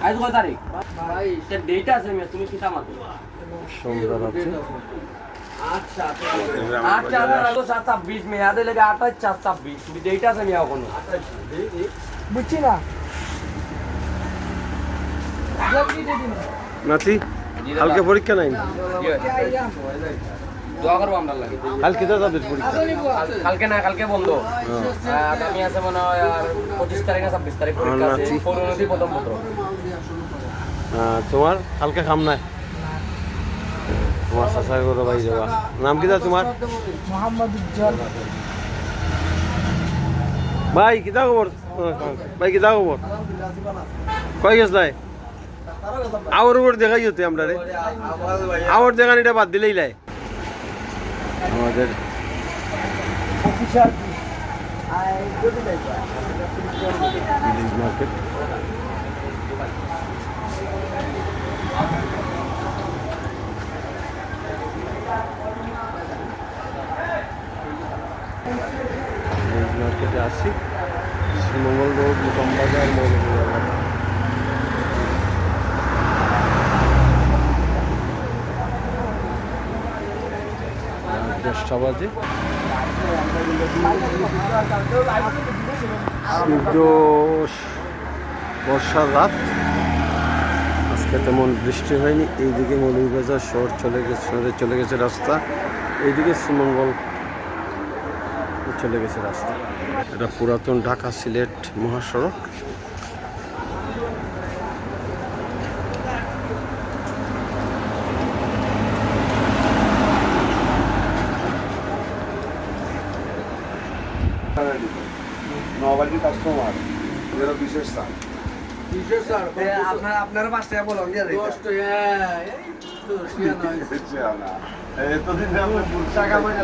আজ কত তারিখ ভাই এটা ডেট আছে আমি তুমি কিতা মাতো সুন্দর আছে। আচ্ছা আচ্ছা আচ্ছা 26 মে আদে লাগে 28 26 তুমি ডেট আছে আমি এখনো বুঝছি না নাতি কালকে পরীক্ষা নাই? দোয়া করবো আমরা লাগে কালকে তো যাবে পরীক্ষা? কালকে না কালকে বন্ধ আগামী আছে মনে হয় আর 25 তারিখ না 26 তারিখ পরীক্ষা আছে পরিণতি প্রথম পত্র তোমার কালকে কাম নাই? তোমার চাচার ঘরে ভাই যাবা। নাম কি তোমার? মোহাম্মদ উজ্জ্বল। ভাই কিতা খবর? ভাই কিতা খবর? কই গেছলাই? আওয়ার উপর দেখাই হতে আমরা রে আওয়ার দেখানিটা বাদ দিলেই লাই আমাদের অফিসার ভিলেজ মার্কেট। ভিলেজ মার্কেটে আসি শ্রীমঙ্গল রোড মোকামবাজার মৌলভীবাজার। দশটা বাজে স্নিগ্ধ বর্ষার রাত। আজকে তেমন বৃষ্টি হয়নি। এইদিকে মৌলভীবাজার শহর চলে গেছে রাস্তা, এইদিকে শ্রীমঙ্গল চলে গেছে রাস্তা। এটা পুরাতন ঢাকা সিলেট মহাসড়ক। নবাজি কাস্টমার এরা বিশেষ স্যার আপনারা 5 টাকা বলুন দিয়ে দেন 10 টাকা এতদিন আমরা টাকা মনে